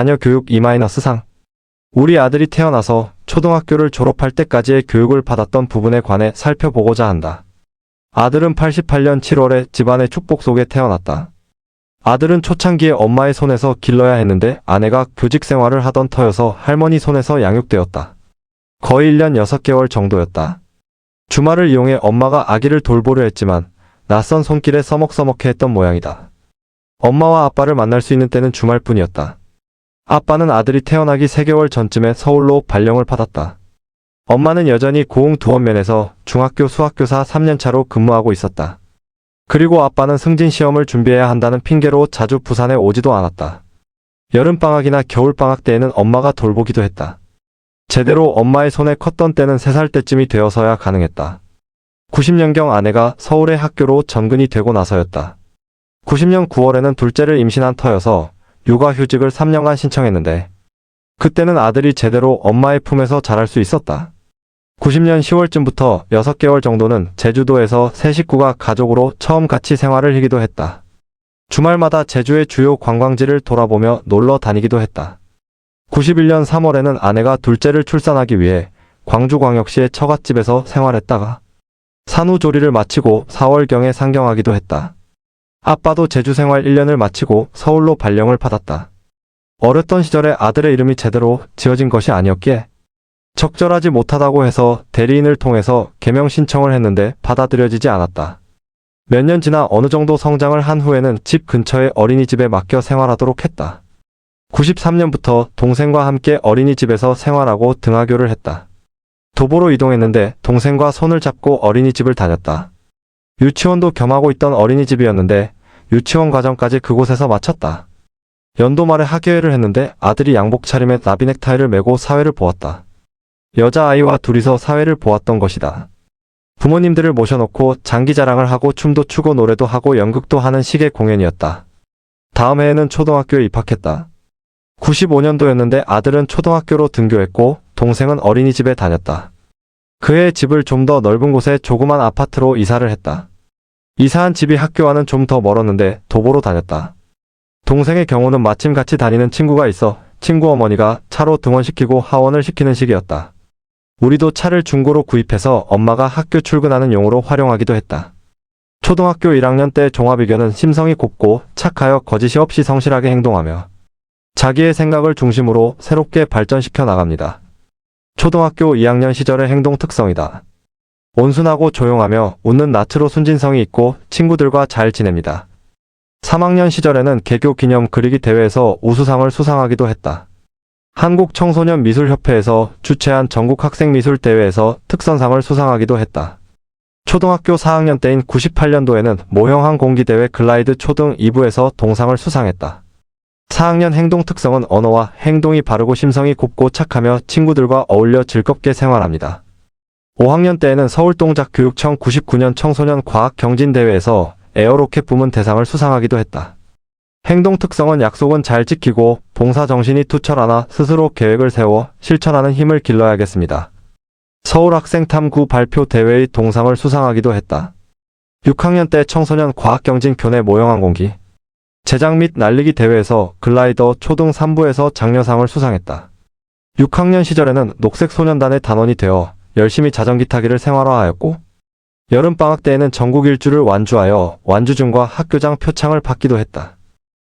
자녀 교육 E-상. 우리 아들이 태어나서 초등학교를 졸업할 때까지의 교육을 받았던 부분에 관해 살펴보고자 한다. 아들은 88년 7월에 집안의 축복 속에 태어났다. 아들은 초창기에 엄마의 손에서 길러야 했는데 아내가 교직 생활을 하던 터여서 할머니 손에서 양육되었다. 거의 1년 6개월 정도였다. 주말을 이용해 엄마가 아기를 돌보려 했지만 낯선 손길에 서먹서먹해 했던 모양이다. 엄마와 아빠를 만날 수 있는 때는 주말뿐이었다. 아빠는 아들이 태어나기 3개월 전쯤에 서울로 발령을 받았다. 엄마는 여전히 고흥두원면에서 중학교 수학교사 3년차로 근무하고 있었다. 그리고 아빠는 승진시험을 준비해야 한다는 핑계로 자주 부산에 오지도 않았다. 여름방학이나 겨울방학 때에는 엄마가 돌보기도 했다. 제대로 엄마의 손에 컸던 때는 3살 때쯤이 되어서야 가능했다. 90년경 아내가 서울의 학교로 전근이 되고 나서였다. 90년 9월에는 둘째를 임신한 터여서 육아휴직을 3년간 신청했는데 그때는 아들이 제대로 엄마의 품에서 자랄 수 있었다. 90년 10월쯤부터 6개월 정도는 제주도에서 세 식구가 가족으로 처음 같이 생활을 하기도 했다. 주말마다 제주의 주요 관광지를 돌아보며 놀러 다니기도 했다. 91년 3월에는 아내가 둘째를 출산하기 위해 광주광역시의 처갓집에서 생활했다가 산후조리를 마치고 4월경에 상경하기도 했다. 아빠도 제주 생활 1년을 마치고 서울로 발령을 받았다. 어렸던 시절에 아들의 이름이 제대로 지어진 것이 아니었기에 적절하지 못하다고 해서 대리인을 통해서 개명 신청을 했는데 받아들여지지 않았다. 몇 년 지나 어느 정도 성장을 한 후에는 집 근처의 어린이집에 맡겨 생활하도록 했다. 93년부터 동생과 함께 어린이집에서 생활하고 등하교를 했다. 도보로 이동했는데 동생과 손을 잡고 어린이집을 다녔다. 유치원도 겸하고 있던 어린이집이었는데 유치원 과정까지 그곳에서 마쳤다. 연도 말에 학예회를 했는데 아들이 양복 차림에 나비 넥타이를 메고 사회를 보았다. 여자아이와 둘이서 사회를 보았던 것이다. 부모님들을 모셔놓고 장기자랑을 하고 춤도 추고 노래도 하고 연극도 하는 식의 공연이었다. 다음 해에는 초등학교에 입학했다. 95년도였는데 아들은 초등학교로 등교했고 동생은 어린이집에 다녔다. 그의 집을 좀 더 넓은 곳에 조그만 아파트로 이사를 했다. 이사한 집이 학교와는 좀 더 멀었는데 도보로 다녔다. 동생의 경우는 마침 같이 다니는 친구가 있어 친구 어머니가 차로 등원시키고 하원을 시키는 식이었다. 우리도 차를 중고로 구입해서 엄마가 학교 출근하는 용으로 활용하기도 했다. 초등학교 1학년 때 종합이견은 심성이 곱고 착하여 거짓이 없이 성실하게 행동하며 자기의 생각을 중심으로 새롭게 발전시켜 나갑니다. 초등학교 2학년 시절의 행동 특성이다. 온순하고 조용하며 웃는 낯으로 순진성이 있고 친구들과 잘 지냅니다. 3학년 시절에는 개교 기념 그리기 대회에서 우수상을 수상하기도 했다. 한국청소년미술협회에서 주최한 전국학생미술대회에서 특선상을 수상하기도 했다. 초등학교 4학년 때인 98년도에는 모형항 공기대회 글라이드 초등 2부에서 동상을 수상했다. 4학년 행동 특성은 언어와 행동이 바르고 심성이 곱고 착하며 친구들과 어울려 즐겁게 생활합니다. 5학년 때에는 서울동작교육청 99년 청소년 과학경진대회에서 에어로켓 부문 대상을 수상하기도 했다. 행동 특성은 약속은 잘 지키고 봉사정신이 투철하나 스스로 계획을 세워 실천하는 힘을 길러야겠습니다. 서울학생탐구 발표 대회의 동상을 수상하기도 했다. 6학년 때 청소년 과학경진 교내 모형항 공기 제작 및 날리기 대회에서 글라이더 초등 3부에서 장려상을 수상했다. 6학년 시절에는 녹색소년단의 단원이 되어 열심히 자전기 타기를 생활화하였고 여름방학 때에는 전국 일주를 완주하여 완주증과 학교장 표창을 받기도 했다.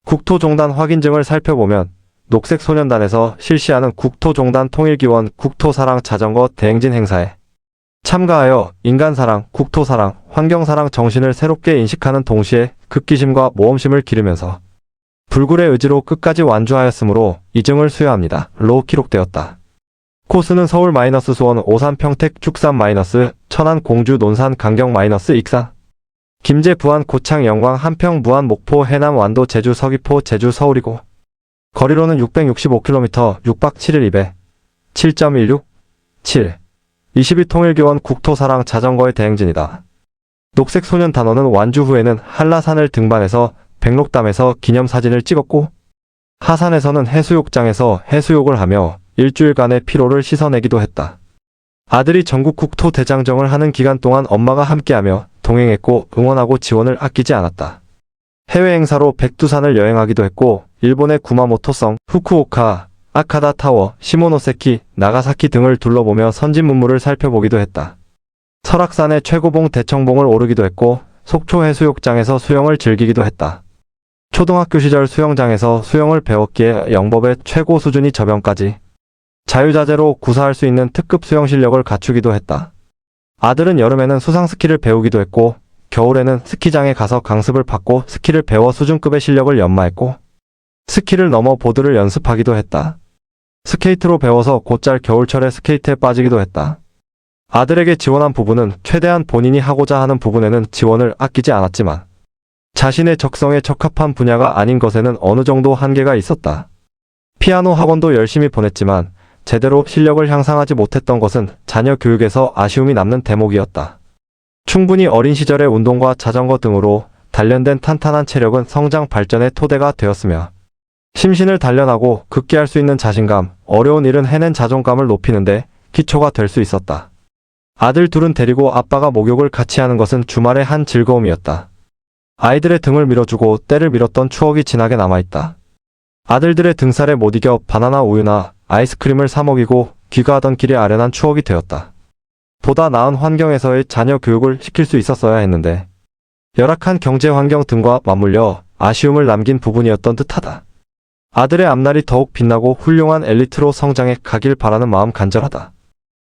국토종단 확인증을 살펴보면 녹색소년단에서 실시하는 국토종단 통일기원 국토사랑 자전거 대행진 행사에 참가하여 인간사랑, 국토사랑, 환경사랑 정신을 새롭게 인식하는 동시에 극기심과 모험심을 기르면서 불굴의 의지로 끝까지 완주하였으므로 이 증을 수여합니다. 로 기록되었다. 코스는 서울 수원 오산 평택 축산 천안 공주 논산 강경 익산 김제 부안 고창 영광 한평 무안 목포 해남 완도 제주 서귀포 제주 서울이고 거리로는 665km 6박 7일 2배 7.16 7 22통일교원 국토사랑 자전거의 대행진이다. 녹색소년 단원은 완주 후에는 한라산을 등반해서 백록담에서 기념사진을 찍었고 하산에서는 해수욕장에서 해수욕을 하며 일주일간의 피로를 씻어내기도 했다. 아들이 전국 국토대장정을 하는 기간 동안 엄마가 함께하며 동행했고 응원하고 지원을 아끼지 않았다. 해외 행사로 백두산을 여행하기도 했고 일본의 구마모토성, 후쿠오카, 아카다 타워, 시모노세키, 나가사키 등을 둘러보며 선진 문물을 살펴보기도 했다. 설악산의 최고봉 대청봉을 오르기도 했고 속초 해수욕장에서 수영을 즐기기도 했다. 초등학교 시절 수영장에서 수영을 배웠기에 영법의 최고 수준이 저변까지 자유자재로 구사할 수 있는 특급 수영 실력을 갖추기도 했다. 아들은 여름에는 수상 스키를 배우기도 했고 겨울에는 스키장에 가서 강습을 받고 스키를 배워 수준급의 실력을 연마했고 스키를 넘어 보드를 연습하기도 했다. 스케이트로 배워서 곧잘 겨울철에 스케이트에 빠지기도 했다. 아들에게 지원한 부부는 최대한 본인이 하고자 하는 부분에는 지원을 아끼지 않았지만 자신의 적성에 적합한 분야가 아닌 것에는 어느 정도 한계가 있었다. 피아노 학원도 열심히 보냈지만 제대로 실력을 향상하지 못했던 것은 자녀 교육에서 아쉬움이 남는 대목이었다. 충분히 어린 시절의 운동과 자전거 등으로 단련된 탄탄한 체력은 성장 발전의 토대가 되었으며 심신을 단련하고 극기할 수 있는 자신감, 어려운 일은 해낸 자존감을 높이는데 기초가 될 수 있었다. 아들 둘은 데리고 아빠가 목욕을 같이 하는 것은 주말의 한 즐거움이었다. 아이들의 등을 밀어주고 때를 밀었던 추억이 진하게 남아있다. 아들들의 등살에 못 이겨 바나나 우유나 아이스크림을 사 먹이고 귀가하던 길이 아련한 추억이 되었다. 보다 나은 환경에서의 자녀 교육을 시킬 수 있었어야 했는데 열악한 경제 환경 등과 맞물려 아쉬움을 남긴 부분이었던 듯하다. 아들의 앞날이 더욱 빛나고 훌륭한 엘리트로 성장해 가길 바라는 마음 간절하다.